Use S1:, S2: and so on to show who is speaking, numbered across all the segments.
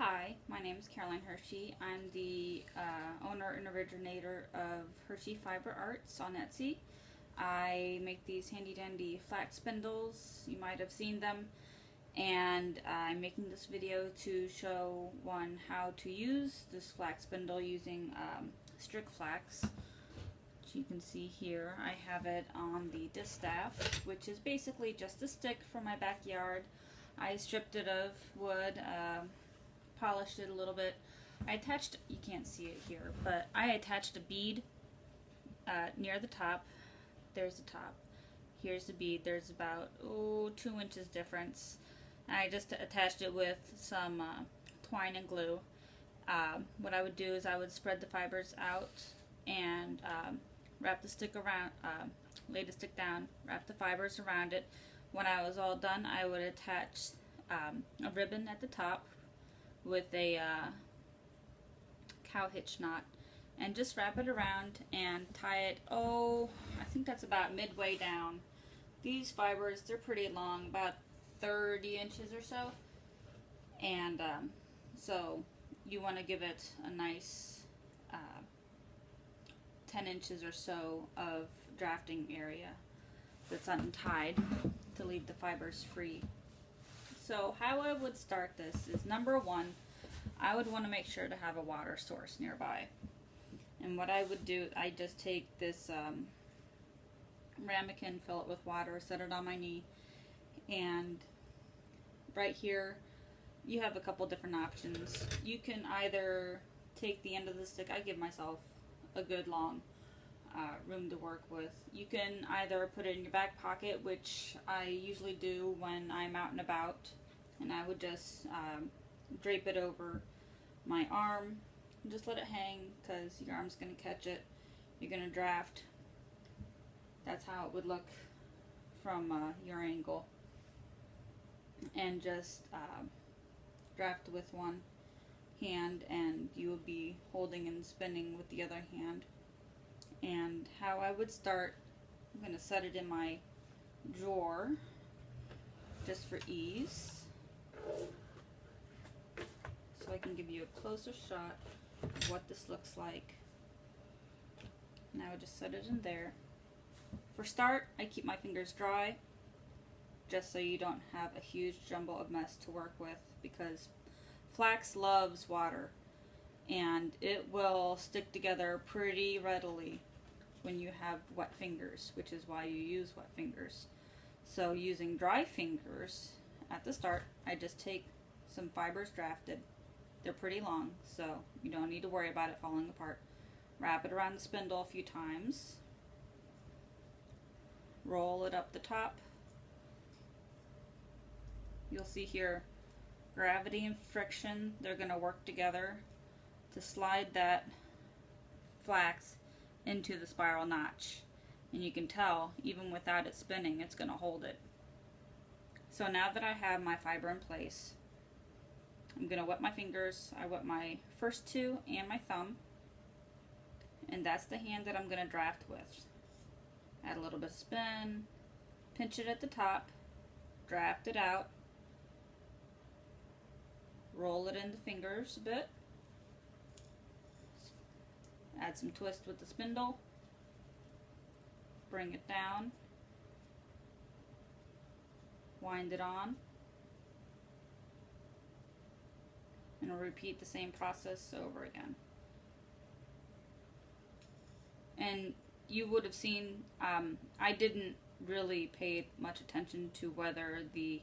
S1: Hi, my name is Caroline Hershey. I'm the owner and originator of Hershey Fiber Arts on Etsy. I make these handy dandy flax spindles. You might have seen them. And I'm making this video to show one how to use this flax spindle using strick flax. As you can see here, I have it on the Distaff, which is basically just a stick from my backyard. I stripped it of wood, polished it a little bit. I attached, you can't see it here, but I attached a bead near the top. There's the top. Here's the bead. There's about 2 inches difference. And I just attached it with some twine and glue. What I would do is I would spread the fibers out and wrap the stick around, lay the stick down, wrap the fibers around it. When I was all done, I would attach a ribbon at the top with a cow hitch knot and just wrap it around and tie it, I think that's about midway down. These fibers, they're pretty long, about 30 inches or so, and so you want to give it a nice 10 inches or so of drafting area that's untied to leave the fibers free. So how I would start this is, number one, I would want to make sure to have a water source nearby. And what I would do, I just take this ramekin, fill it with water, set it on my knee, and right here you have a couple different options. You can either take the end of the stick, I give myself a good long room to work with. You can either put it in your back pocket, which I usually do when I'm out and about, and I would just drape it over my arm and just let it hang, because your arm's going to catch it. You're going to draft. That's how it would look from your angle. And just draft with one hand, and you will be holding and spinning with the other hand. And how I would start, I'm going to set it in my drawer just for ease, so I can give you a closer shot of what this looks like. And I would just set it in there. For start, I keep my fingers dry, just so you don't have a huge jumble of mess to work with, because flax loves water and it will stick together pretty readily when you have wet fingers, which is why you use wet fingers. So using dry fingers at the start, I just take some fibers drafted. They're pretty long, so you don't need to worry about it falling apart. Wrap it around the spindle a few times. Roll it up the top. You'll see here, gravity and friction, they're going to work together to slide that flax into the spiral notch. And you can tell, even without it spinning, it's going to hold it. So now that I have my fiber in place, I'm going to wet my fingers. I wet my first two and my thumb. And that's the hand that I'm going to draft with. Add a little bit of spin, pinch it at the top, draft it out, roll it in the fingers a bit, add some twist with the spindle, bring it down, wind it on, and I'll repeat the same process over again. And you would have seen, I didn't really pay much attention to whether the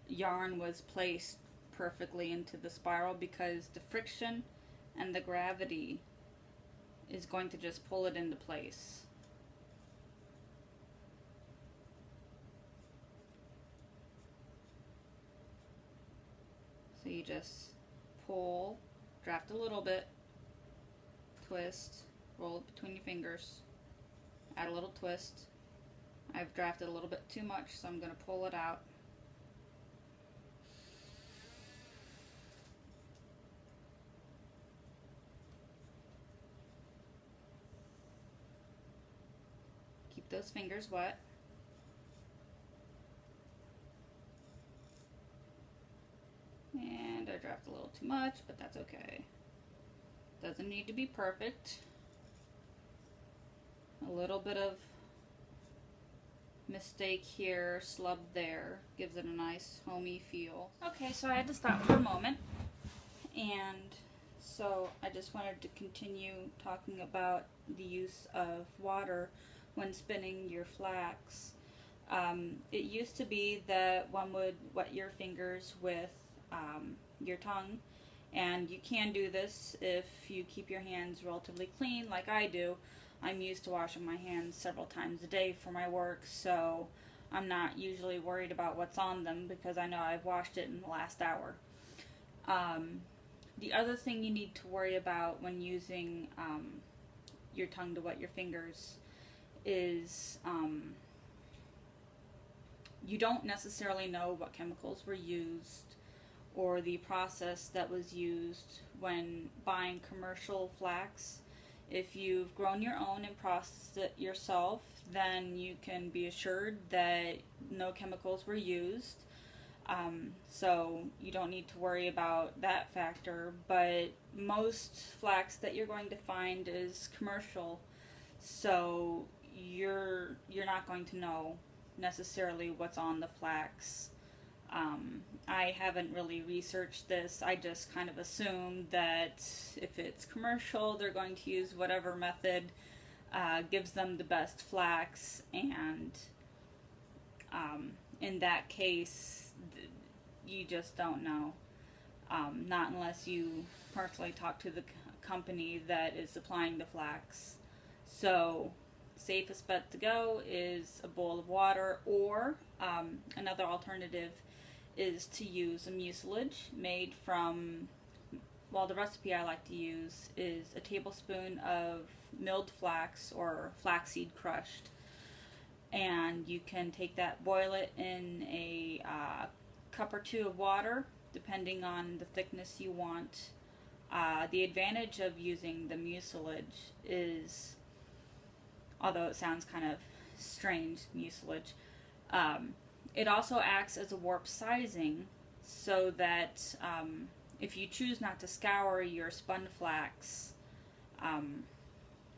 S1: yarn was placed perfectly into the spiral, because the friction and the gravity is going to just pull it into place. So you just pull, draft a little bit, twist, roll it between your fingers, add a little twist. I've drafted a little bit too much, so I'm going to pull it out. Keep those fingers wet. And I draft a little too much, but that's okay. Doesn't need to be perfect. A little bit of mistake here, slub there, gives it a nice homey feel. Okay, so I had to stop for a moment, and so I just wanted to continue talking about the use of water when spinning your flax. It used to be that one would wet your fingers with your tongue, and you can do this if you keep your hands relatively clean like I do. I'm used to washing my hands several times a day for my work, so I'm not usually worried about what's on them because I know I've washed it in the last hour. The other thing you need to worry about when using your tongue to wet your fingers is you don't necessarily know what chemicals were used or the process that was used when buying commercial flax. If you've grown your own and processed it yourself, then you can be assured that no chemicals were used. So you don't need to worry about that factor, but most flax that you're going to find is commercial, so you're not going to know necessarily what's on the flax. I haven't really researched this. I just kind of assume that if it's commercial, they're going to use whatever method gives them the best flax, and in that case, you just don't know. Not unless you personally talk to the company that is supplying the flax. So, safest bet to go is a bowl of water, or another alternative is to use a mucilage made from, well, the recipe I like to use is a tablespoon of milled flax or flaxseed crushed. And you can take that, boil it in a cup or two of water, depending on the thickness you want. The advantage of using the mucilage is, although it sounds kind of strange, mucilage, it also acts as a warp sizing, so that if you choose not to scour your spun flax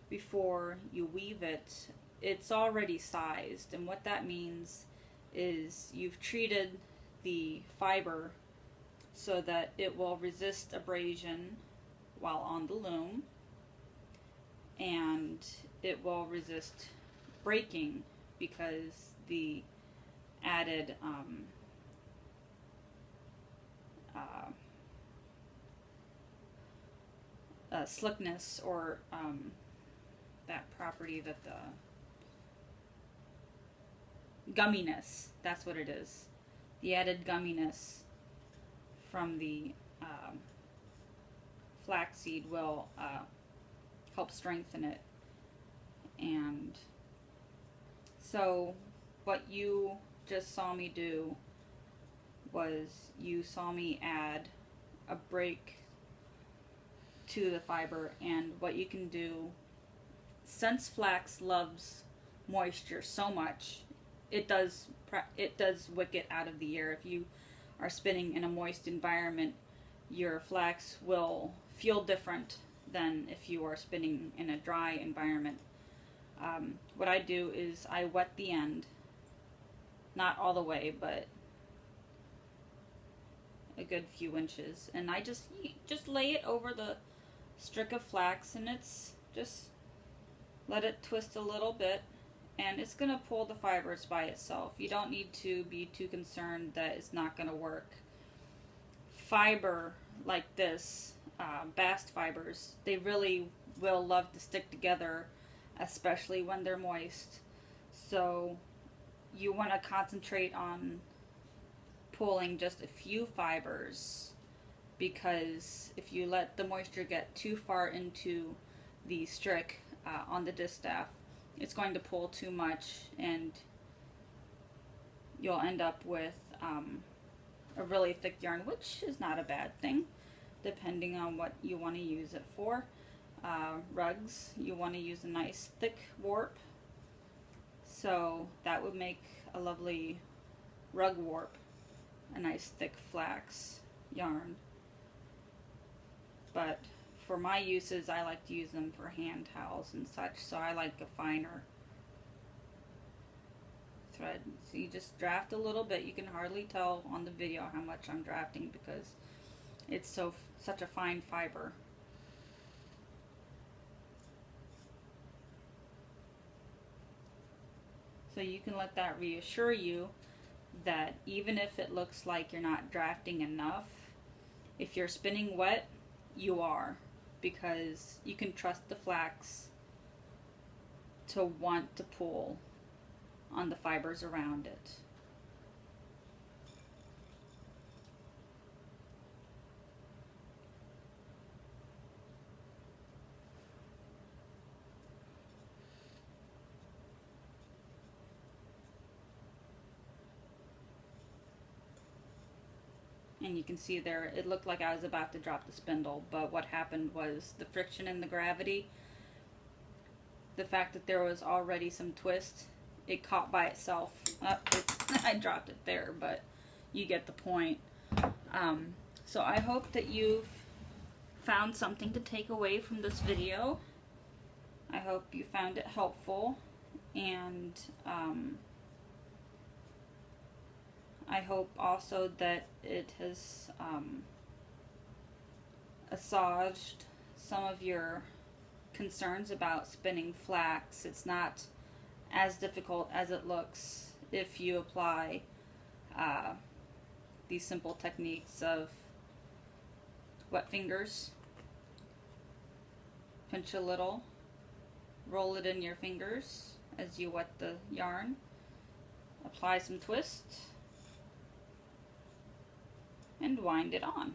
S1: before you weave it, it's already sized. And what that means is you've treated the fiber so that it will resist abrasion while on the loom, and it will resist breaking because the added slickness, or that property that the gumminess, that's what it is. The added gumminess from the flaxseed will help strengthen it. And so what you just saw me do was you saw me add a break to the fiber. And what you can do, since flax loves moisture so much, it does wick it out of the air. If you are spinning in a moist environment, your flax will feel different than if you are spinning in a dry environment. What I do is I wet the end, not all the way, but a good few inches, and I just lay it over the strick of flax, and it's just let it twist a little bit, and it's gonna pull the fibers by itself. You don't need to be too concerned that it's not gonna work. Fiber like this, bast fibers, they really will love to stick together, especially when they're moist. So you want to concentrate on pulling just a few fibers, because if you let the moisture get too far into the strick on the distaff, it's going to pull too much, and you'll end up with a really thick yarn, which is not a bad thing, depending on what you want to use it for. Rugs, you want to use a nice thick warp, so that would make a lovely rug warp, a nice thick flax yarn. but for my uses, I like to use them for hand towels and such, so I like a finer thread. So you just draft a little bit. You can hardly tell on the video how much I'm drafting because it's such a fine fiber. So you can let that reassure you that even if it looks like you're not drafting enough, if you're spinning wet, you are, because you can trust the flax to want to pull on the fibers around it. And you can see there, it looked like I was about to drop the spindle, but what happened was the friction and the gravity, the fact that there was already some twist, it caught by itself. I dropped it there, but you get the point. So I hope that you've found something to take away from this video. I hope you found it helpful, and I hope also that it has assuaged some of your concerns about spinning flax. It's not as difficult as it looks if you apply these simple techniques of wet fingers, pinch a little, roll it in your fingers as you wet the yarn, apply some twist, and wind it on.